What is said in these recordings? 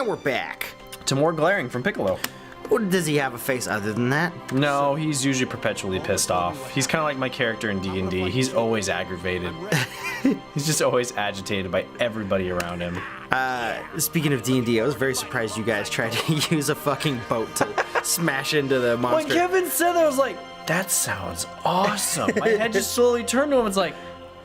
And we're back. To more glaring from Piccolo. What, does he have a face other than that? No, he's usually perpetually pissed off. He's kind of like my character in D&D. He's always aggravated. He's just always agitated by everybody around him. Speaking of D&D, I was very surprised you guys tried to use a fucking boat to smash into the monster. When Kevin said that, I was like, that sounds awesome. My head just slowly turned to him and was like,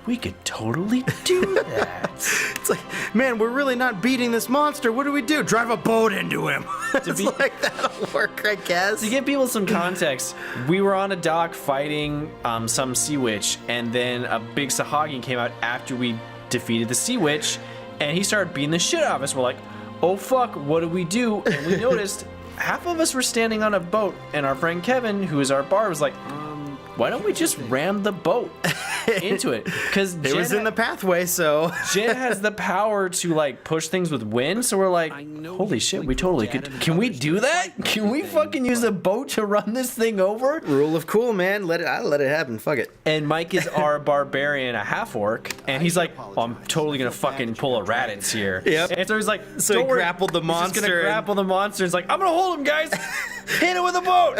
we could totally do that. It's like, man, we're really not beating this monster. What do we do? Drive a boat into him. It's like, that'll work, I guess. To give people some context, we were on a dock fighting some sea witch, and then a big Sahagin came out after we defeated the sea witch, and he started beating the shit out of us. We're like, oh fuck, what do we do? And we noticed half of us were standing on a boat, and our friend Kevin, who is our bard, was like, why don't we just ram the boat into it? Because it was in the pathway, so Jen has the power to like push things with wind, so we're like, holy shit, we totally could. Can we do that? Can we fucking use a boat to run this thing over? Rule of cool, man. I'll let it happen. Fuck it. And Mike is our barbarian, a half orc, and he's like, oh, I'm totally gonna fucking pull a Raditz here. Yep. And so he's like, so don't he worry. grappled the monster. He's just gonna grapple the monster. He's like, I'm gonna hold him, guys. Hit it with a boat.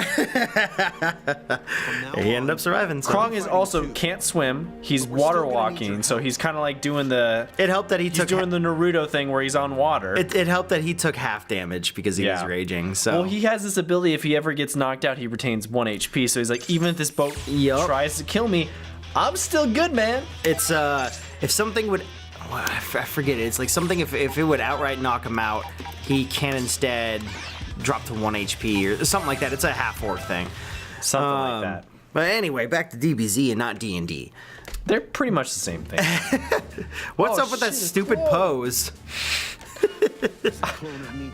He ended up surviving. So. Krong is also can't swim. He's water walking, so he's kind of like doing the. It helped that he's doing the Naruto thing where he's on water. It helped that he took half damage because he was raging. So well, he has this ability. If he ever gets knocked out, he retains 1 HP. So he's like, even if this boat tries to kill me, I'm still good, man. It's if something would. I forget it. It's like something if it would outright knock him out, he can instead drop to 1 HP or something like that. It's a half orc thing. Something like that. But anyway, back to DBZ and not D&D. They're pretty much the same thing. What's up with that stupid pose?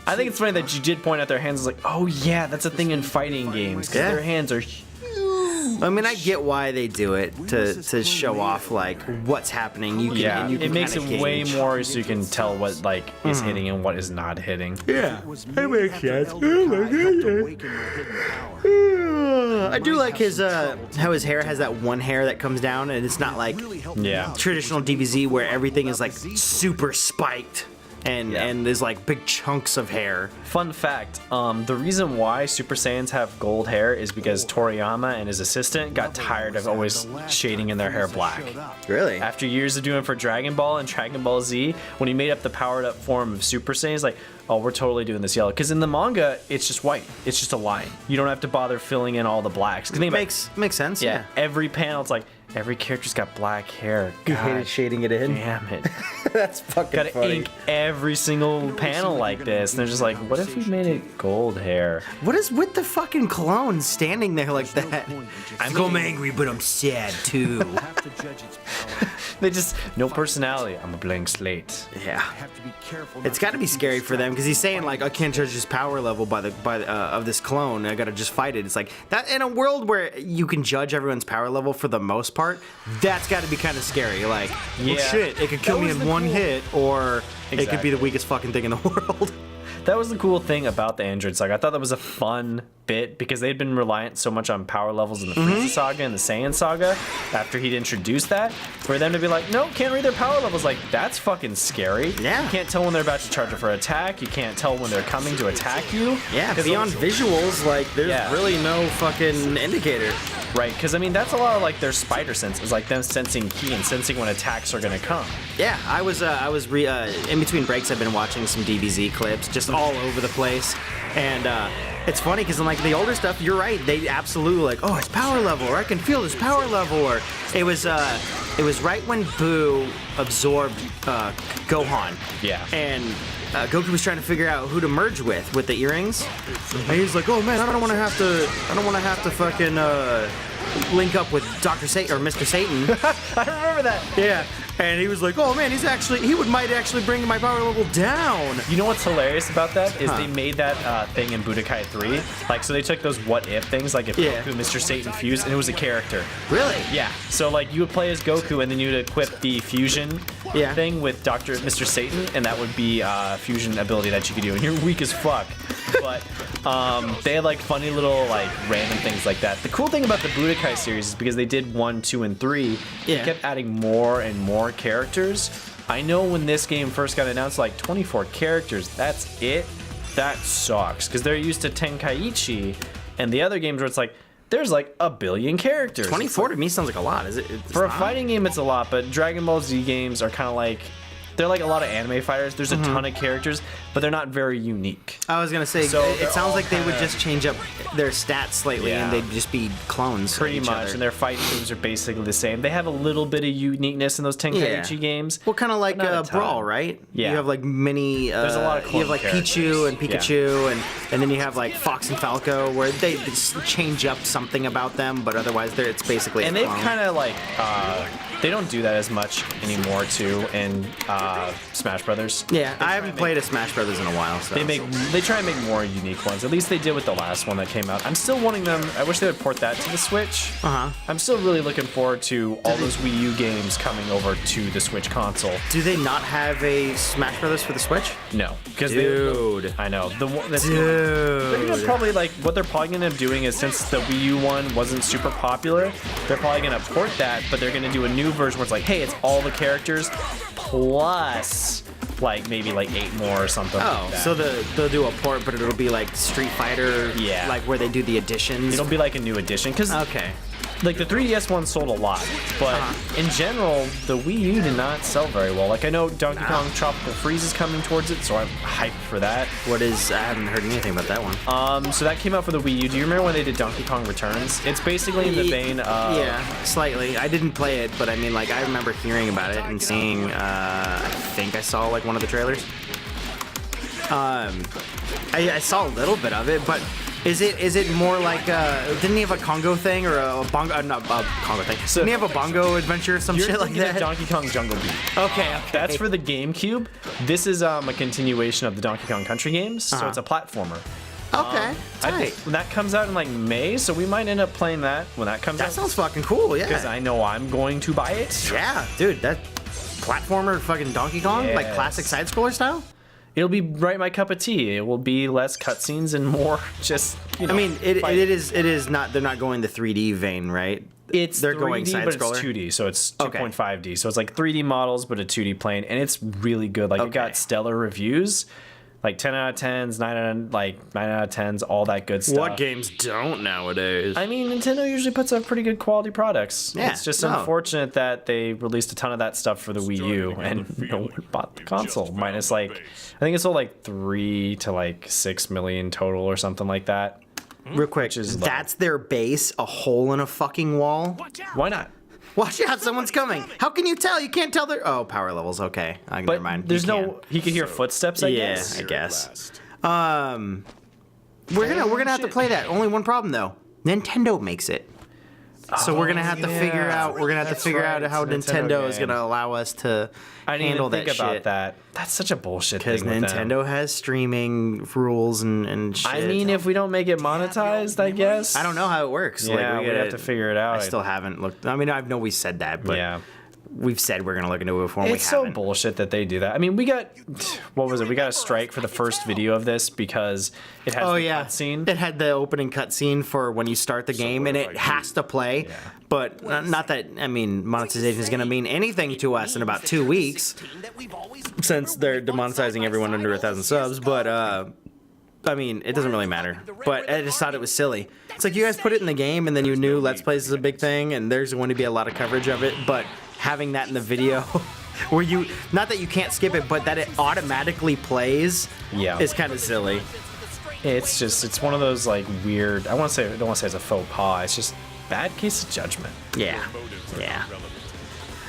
I think it's funny that you did point out their hands. Like, oh yeah, that's a thing in fighting games. Because their hands are huge. I mean, I get why they do it to show off like what's happening. You can, you can it makes it gauge. way more so you can tell what like is hitting and what is not hitting. Yeah, that makes sense. I do like his how his hair has that one hair that comes down, and it's not like traditional DBZ where everything is like super spiked. And there's like big chunks of hair. Fun fact, the reason why Super Saiyans have gold hair is because Toriyama and his assistant got tired of always shading in their hair black. Really? After years of doing it for Dragon Ball and Dragon Ball Z, when he made up the powered up form of Super Saiyan, he's like, oh, we're totally doing this yellow. Because in the manga, it's just white. It's just a line. You don't have to bother filling in all the blacks. Makes sense. Yeah. Every panel, it's like, every character's got black hair. You hated shading it in? Damn it. That's fucking Gotta funny. ink every single panel like this. And they're just like, what if we made it gold hair? What is with the fucking clone standing there like that? I'm angry, but I'm sad too. They just, no personality. I'm a blank slate. Yeah. It's got to be scary for them because he's saying like, I can't judge his power level by of this clone. I gotta just fight it. It's like that in a world where you can judge everyone's power level for the most part. That's got to be kind of scary. Like, well, shit, it could kill me in one hit, or it could be the weakest fucking thing in the world. That was the cool thing about the Android Saga. I thought that was a fun bit because they'd been reliant so much on power levels in the Frieza Saga and the Saiyan Saga after he'd introduced that. For them to be like, no, can't read their power levels, like, that's fucking scary. Yeah. You can't tell when they're about to charge up for attack. You can't tell when they're coming to attack you. Yeah, beyond visuals, like, there's really no fucking indicator. Right, because I mean, that's a lot of like their spider sense. It's like them sensing ki and sensing when attacks are gonna come. Yeah, I was in between breaks. I've been watching some DBZ clips, just all over the place, and it's funny because in like the older stuff, you're right. They absolutely like, oh, it's power level, or I can feel this power level, or it was right when Boo absorbed Gohan. Yeah. And Goku was trying to figure out who to merge with the earrings, and he's like, "Oh man, I don't want to have to fucking link up with Dr. Satan or Mr. Satan." I remember that. Yeah, and he was like, "Oh man, might actually bring my power level down." You know what's hilarious about that is they made that thing in Budokai 3. Like, so they took those what if things, like if Goku and Mr. Satan fused, and it was a character. Really? Yeah. So like you would play as Goku, and then you would equip the fusion thing with Mr. Satan, and that would be a fusion ability that you could do, and you're weak as fuck. But they had like funny little like random things like that. The cool thing about the Budokai series is because they did 1, 2, and 3, they kept adding more and more characters. I know when this game first got announced, like 24 characters, that's it. That sucks because they're used to Tenkaichi and the other games where it's like there's like a billion characters. 24 to me sounds like a lot. Is it? For a fighting game, it's a lot, but Dragon Ball Z games are kind of like they're like a lot of anime fighters. There's a ton of characters, but they're not very unique. I was gonna say, So it sounds like they would just change up their stats slightly, Yeah. and they'd just be clones. Pretty of each much, other. and their fighting moves are basically the same. They have a little bit of uniqueness in those Tenkaichi games. Well, kind of like Not a ton. Brawl, right? Yeah. You have like many. There's a lot of you have clone like Pichu and characters. Pikachu, and then you have like Fox and Falco, where they just change up something about them, but otherwise, it's basically. And a they've clone. kind of like they don't do that as much anymore too in Smash Brothers. Yeah, I haven't played a Smash Brothers in a while. So. They try and make more unique ones. At least they did with the last one that came out. I'm still wanting them. I wish they would port that to the Switch. I'm still really looking forward to all those Wii U games coming over to the Switch console. Do they not have a Smash Brothers for the Switch? No, because Dude. I know the one that's Dude. They're probably like what they're probably gonna end up doing is since the Wii U one wasn't super popular, they're probably gonna port that, but they're gonna do a new version where it's like, hey, it's all the characters plus like maybe like 8 more or something. Oh, like that. so they'll do a port, but it'll be like Street Fighter, Yeah. like where they do the additions. It'll be like a new edition because Okay. like the 3DS one sold a lot, but in general, the Wii U did not sell very well. Like I know Donkey Kong Tropical Freeze is coming towards it, so I'm hyped for that. What is? I haven't heard anything about that one. So that came out for the Wii U. Do you remember when they did Donkey Kong Returns? It's basically in the vein of Yeah, slightly. I didn't play it, but I mean, like, I remember hearing about it and seeing. I think I saw like one of the trailers. I saw a little bit of it, but is it more like? Didn't he have a Congo thing or a bongo? Not a Congo thing. Didn't he have a bongo adventure or some You're shit like thinking of that? Donkey Kong Jungle Beat. Okay. That's for the GameCube. This is a continuation of the Donkey Kong Country games, so it's a platformer. Okay. Tight. When that comes out in like May, so we might end up playing that when that comes That out. sounds fucking cool. Yeah. Because I know I'm going to buy it. Yeah, dude, that platformer fucking Donkey Kong, like Yes. classic side scroller style. It'll be right my cup of tea. It will be less cutscenes and more just. You know, I mean, it fighting. is not. They're not going the 3D vein, right? They're 3D, going side but scroller, it's but it's 2D, so it's Okay. 2.5D. So it's like 3D models, but a 2D plane, and it's really good. Like it Okay. got stellar reviews, like 10 out of 10s, 9 out of 10s, all that good stuff. What games don't nowadays? I mean, Nintendo usually puts out pretty good quality products. Yeah, It's just no. unfortunate that they released a ton of that stuff for the Wii U and no one bought the console. Minus like, I think it sold like 3 to like 6 million total or something like that. Real quick, is low. that's their base, a hole in a fucking wall. Why not? Watch out, someone's coming. How can you tell? You can't tell their power levels. Okay, never But mind. there's You no. He could hear footsteps. I Yeah, guess. I guess. We're gonna have to play that. Only one problem though. Nintendo makes it. So we're gonna have to figure out. We're gonna have to That's figure right, out how it's a Nintendo Nintendo is game. gonna allow us to I didn't handle even think that about shit. that. That's such a bullshit Because thing. with them. Nintendo has streaming rules and shit. I mean, if we don't make it monetized, I guess. I don't know how it works. Yeah, we we'd have to figure it out. I still haven't looked. I mean, I know we said that, but Yeah. we've said we're gonna look into it before. And It's we so haven't. bullshit that they do that. I mean, we got what was it? We got a strike for the first video of this because it has Oh the yeah, cutscene. it had the opening cutscene for when you start the game, and it has to play. Yeah. But not that. I mean, monetization is gonna mean anything to us in about 2 weeks, since they're demonetizing everyone under 1,000 subs. But I mean, it doesn't really matter. But I just thought it was silly. It's like you guys put it in the game, and then you knew Let's Plays is a big thing, and there's going to be a lot of coverage of it. But having that in the video, where you not that you can't skip it, but that it automatically plays, Yeah. is kind of silly. It's one of those like weird. I don't want to say it's a faux pas. It's just bad case of judgment. Yeah, yeah.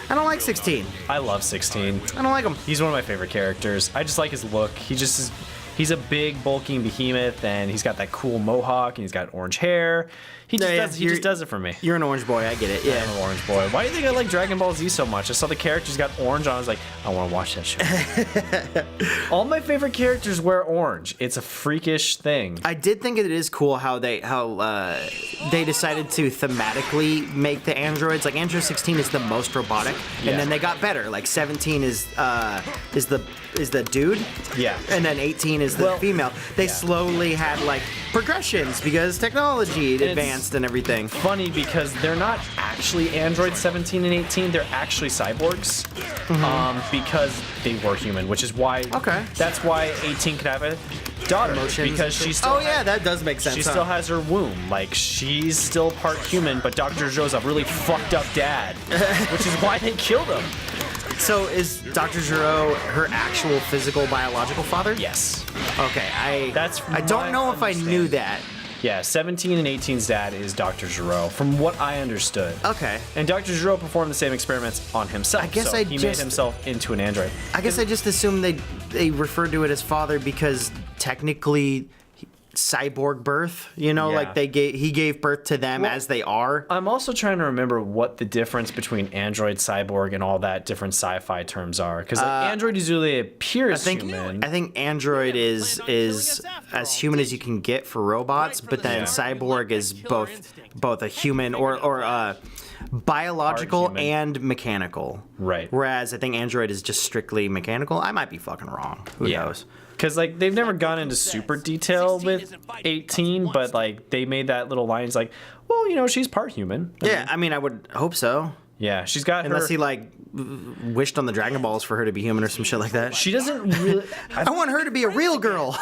I don't like 16. I love 16. I don't like him. He's one of my favorite characters. I just like his look. He's a big, bulking behemoth, and he's got that cool mohawk, and he's got orange hair. He just does it for me. You're an orange boy. I get it. I'm Yeah. an orange boy. Why do you think I like Dragon Ball Z so much? I saw the characters got orange on. I was like, I want to watch that show. All my favorite characters wear orange. It's a freakish thing. I did think it is cool how they decided to thematically make the androids. Like Android 16 is the most robotic, Yeah. and then they got better. Like 17 is the dude. Yeah. And then 18 is the female. They slowly had like progressions because technology advanced and everything. Funny because they're not actually androids 17 and 18. They're actually cyborgs because they were human, which is why. Okay. That's why 18 could have a daughter because she still. Oh yeah, that does make sense. She still has her womb. Like she's still part human, but Dr. Zero's a really fucked up dad, which is why they killed him. So is Dr. Zero her actual physical biological father? Yes. Okay, I my don't know if I knew that. Yeah, 17 and 18's dad is Dr. Zero, from what I understood. Okay. And Dr. Zero performed the same experiments on himself. I guess so he made himself into an android. I guess I just assumed they referred to it as father because technically cyborg birth, you know, Yeah. like he gave birth to them as they are. I'm also trying to remember what the difference between android, cyborg, and all that different sci-fi terms are. Because android usually appears human. I think android is as human as you can get for robots, but then cyborg is both a human or biological and mechanical. Right. Whereas I think android is just strictly mechanical. I might be fucking wrong. Who knows? Because like they've never gone into super detail with 18, but like they made that little line. It's like, well, you know, she's part human. I mean, I would hope so. Yeah, she's got Unless her. he like wished on the Dragon Balls for her to be human or some shit like that. She doesn't really. I want her to be a real girl.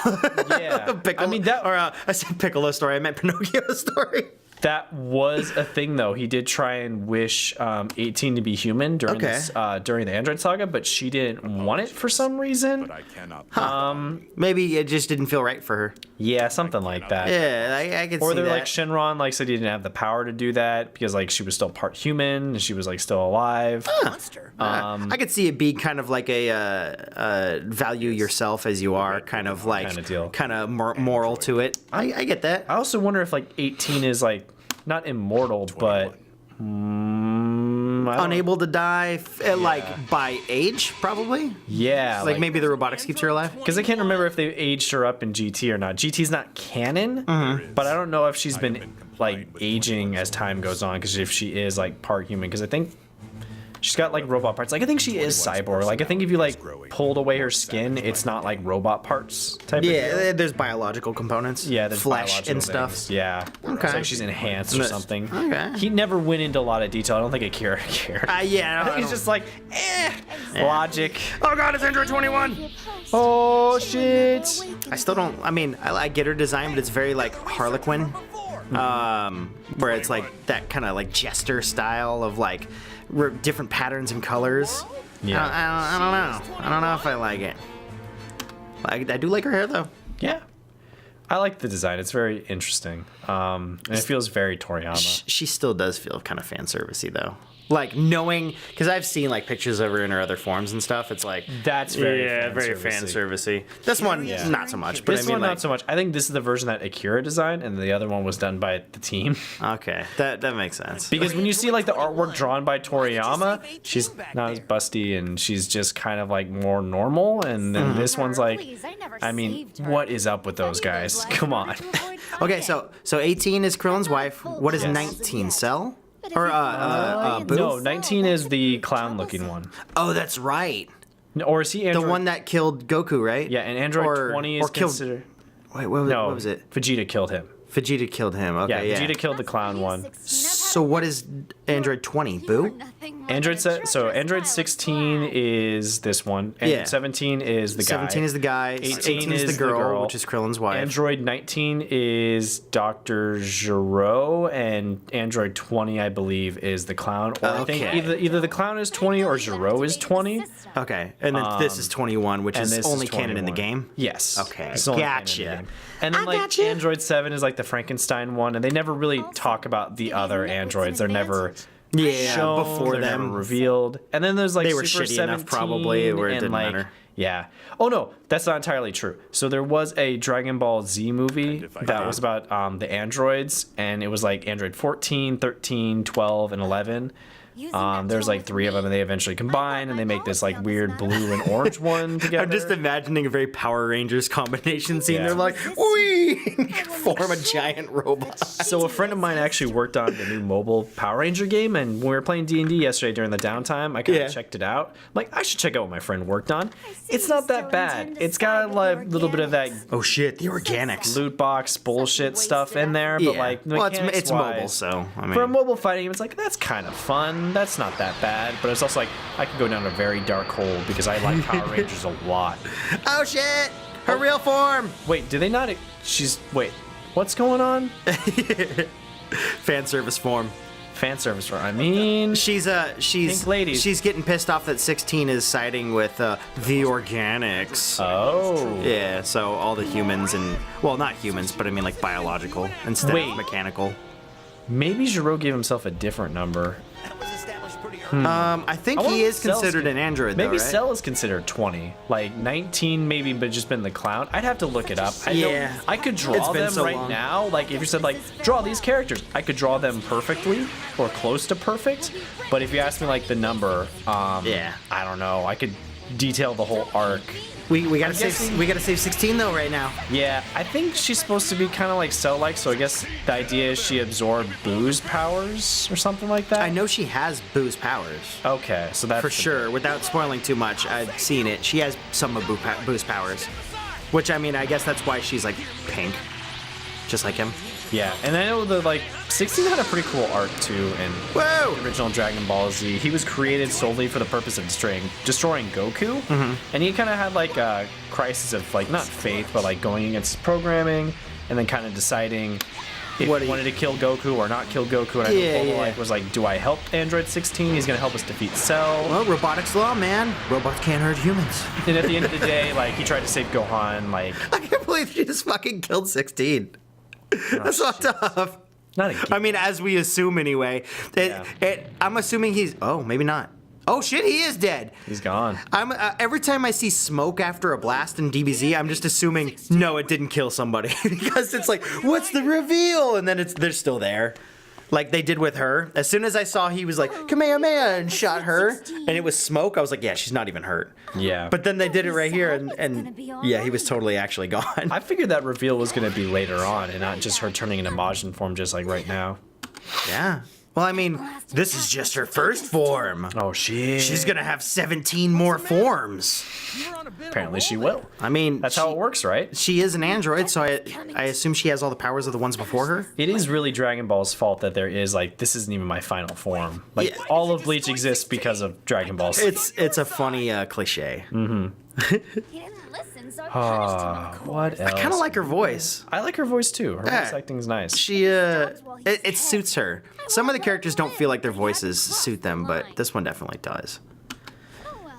Yeah, Piccolo, I mean that. Or I said Piccolo story. I meant Pinocchio story. That was a thing, though. He did try and wish 18 to be human during during the Android saga, but she didn't want it for some reason. Maybe it just didn't feel right for her. Yeah, something like that. Yeah, I could see Or they're that. like Shenron like said he didn't have the power to do that because like she was still part human and she was like still alive. Monster. I could see it be kind of like a value yourself as you are kind of like Kinda deal. kind of moral to it. I get that. I also wonder if like 18 is like not immortal, but Unable to die, like by age, probably. Yeah, Like maybe the robotics keeps her alive. because I can't remember if they aged her up in GT or not. GT's not canon, but I don't know if she's been like aging as time goes on. Because if she is like part human, because I think she's got like robot parts. Like I think she is cyborg. Like I think if you like pulled away her skin, it's not like robot parts type of deal. Yeah, there's biological components. Yeah, there's flesh biological and stuff. things. Yeah. Okay. It's like she's enhanced or something. Okay. He never went into a lot of detail. I don't think Akira cared. Yeah, He's just like, logic. Oh god, it's Android 21. Oh shit. I still don't. I mean, I get her design, but it's very like Harlequin, where it's like that kind of like jester style of like different patterns and colors. Yeah. I don't know. I don't know if I like it. I do like her hair though. Yeah. I like the design. It's very interesting. And it feels very Toriyama. She still does feel kind of fan servicey though. Like knowing, because I've seen like pictures of her in her other forms and stuff. It's like That's very very fan servicey. This one, not so much. But This I mean, one, like, not so much. I think this is the version that Akira designed, and the other one was done by the team. Okay, that makes sense. Because when you see like the artwork drawn by Toriyama, she's not as busty, and she's just kind of like more normal. And then this one's like, I mean, what is up with those guys? Come on. Okay, so 18 is Krillin's wife. What is 19? Cell? Or Boo? No, 19 is the clown-looking one. Oh, that's right. Or is he Android? The one that killed Goku, right? Yeah, and Android 20 is killed. considered. Wait, what was it? Vegeta killed him. Vegeta killed him. Okay, yeah. Vegeta killed the clown one. So what is Android 20? Boo? Android 16 is this one. And 17 is the guy. 17 is the guy. 18 is the girl, which is Krillin's wife. Android 19 is Dr. Gero, and Android 20, I believe, is the clown. Or I think either the clown is 20 or Gero is 20. Okay, and then this is 21, which is only canon in the 21. game? Yes. Okay, It's only canon in the gotcha. game. And then like Android 7 is like the Frankenstein one, and they never really talk about the other androids. They're never shown, before they're them. never revealed. And then there's like They were Super shitty 17 enough probably where it and, didn't like, matter. Yeah. Oh no, that's not entirely true. So there was a Dragon Ball Z movie that was about the androids, and it was like Android 14, 13, 12, and 11. There's like 3 of them, and they eventually combine, and they make this like weird blue and orange one together. I'm just imagining a very Power Rangers combination scene. Yeah. They're like, we 16! Form a giant robot. So a friend of mine actually worked on the new mobile Power Ranger game, and when we were playing D&D yesterday during the downtime, I kind of checked it out. I'm like, I should check out what my friend worked on. It's not that bad. It's got like a little bit of that Oh shit, the organics. loot box bullshit stuff in there, but like well, it's mobile, mechanics-wise, so I mean, for a mobile fighting game, it's like that's kind of fun. That's not that bad, but it's also like I could go down a very dark hole because I like Power Rangers a lot. oh shit, her real form. Wait, do they not? Wait, what's going on? Fan service form. Fan service for. I mean, She's Pink ladies. she's getting pissed off that 16 is siding with the organics. oh, Yeah, so all the humans and well, not humans, but I mean like biological instead Wait. of mechanical. maybe Giro gave himself a different number. I think I wonder he if is Cell's considered con- an android, Maybe though, right? Cell is considered 20, like 19 maybe, but just been the clown. I'd have to look it up. Yeah. I could It's draw been them so right long. now. Like if you said like draw these characters, I could draw them perfectly or close to perfect. But if you ask me like the number, Yeah. I don't know. I could detail the whole arc. We gotta I'm save guessing- we gotta save 16 though right now. Yeah, I think she's supposed to be kind of like Cell-like, so I guess the idea is she absorbed Boo's powers or something like that. I know she has Boo's powers. Okay, so that's For sure, without spoiling too much, I've seen it. She has some of Boo's powers. Which, I mean, I guess that's why she's, like, pink. Just like him. Yeah, and I know the like 16 had a pretty cool arc too in Whoa! the original Dragon Ball Z. He was created solely for the purpose of destroying Goku, and he kind of had like a crisis of like not faith, but like going against programming, and then kind of deciding if What he he- wanted to kill Goku or not kill Goku. And I Yeah, know Bulma, yeah. like was like, do I help Android 16? He's gonna help us defeat Cell. Well, robotics law, man. Robots can't hurt humans. And at the end of the day, like he tried to save Gohan. Like I can't believe she just fucking killed 16. That's Oh, so tough. not again. I mean, as we assume anyway. I'm assuming he's. Oh, maybe not. Oh shit, he is dead. He's gone. I'm every time I see smoke after a blast in DBZ, I'm just assuming no, it didn't kill somebody because it's like, what's the reveal? And then they're still there, like they did with her. As soon as I saw he was like Kamehameha and shot her, and it was smoke, I was like, yeah, she's not even hurt. Yeah. But then they did it right here, and yeah, he was totally actually gone. I figured that reveal was going to be later on and not just her turning into Majin form just like right now. Yeah. Well, I mean, this is just her first form. Oh, shit. She's gonna have 17 more forms. Apparently she will. I mean, That's how it works, right? She is an android, so I assume she has all the powers of the ones before her. It is really Dragon Ball's fault that there is, like, this isn't even my final form. Like, Yeah. all of Bleach exists because of Dragon Ball. It's a funny cliche. He didn't listen, so I punished him, of course. What else? I kind of like her voice. I like her voice, too. Her Yeah. voice acting's nice. She it suits her. Some of the characters don't feel like their voices suit them, but this one definitely does. Oh, well.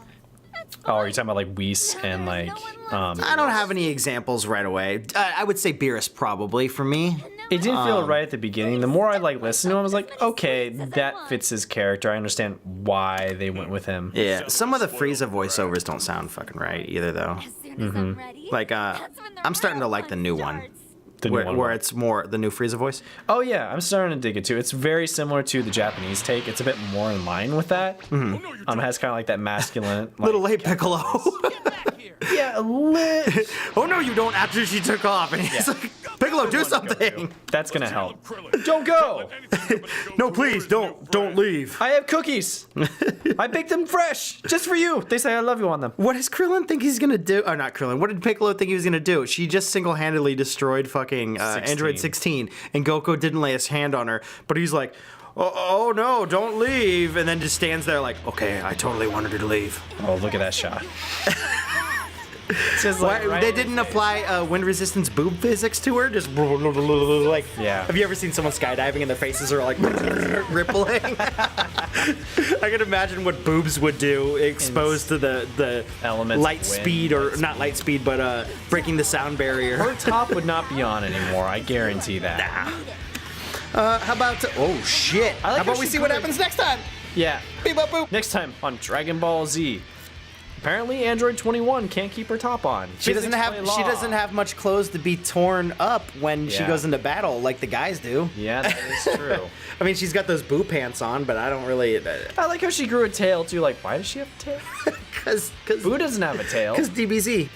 That's Oh, are fine. you talking about, like, Whis and, like, I don't have any examples right away. I would say Beerus probably for me. it didn't feel right at the beginning. The more I, like, listened to him, I was like, okay, that fits his character. I understand why they went with him. Yeah, some of the Frieza voiceovers don't sound fucking right either, though. As soon as I'm ready, Like, that's when the I'm starting to real like the fun new one. starts. The new one. Where it's more the new Frieza voice. Oh yeah, I'm starting to dig it too. It's very similar to the Japanese take. It's a bit more in line with that. It has kind of like that masculine. Like, Little late Piccolo. yeah, a lit. Oh no, you don't after she took off. And he's like, Piccolo, do something. That's gonna help. Don't go. No, please, don't leave. I have cookies. I baked them fresh, just for you. They say I love you on them. What does Krillin think he's gonna do? Or not Krillin. What did Piccolo think he was gonna do? She just single-handedly destroyed fucking 16. Android 16, and Goku didn't lay his hand on her. But he's like, oh no, don't leave, and then just stands there like, okay, I totally wanted her to leave. Oh, look at that shot. It's just Why, like, right they in didn't his face. apply wind resistance boob physics to her. Just like, Yeah. Have you ever seen someone skydiving and their faces are like rippling? I can imagine what boobs would do exposed to the Elements of light wind, speed, or not light speed, but breaking the sound barrier. Her top would not be on anymore. I guarantee that. How about oh shit? I like How about how we she see what could've- happens next time? Yeah. Beep up boop. Next time on Dragon Ball Z. Apparently, Android 21 can't keep her top on. She doesn't Physics have much clothes to be torn up when she Yeah. goes into battle like the guys do. Yeah, that is true. I mean, she's got those boo pants on, but I don't really I like how she grew a tail too. Like, why does she have a tail? because Boo doesn't have a tail. DBZ.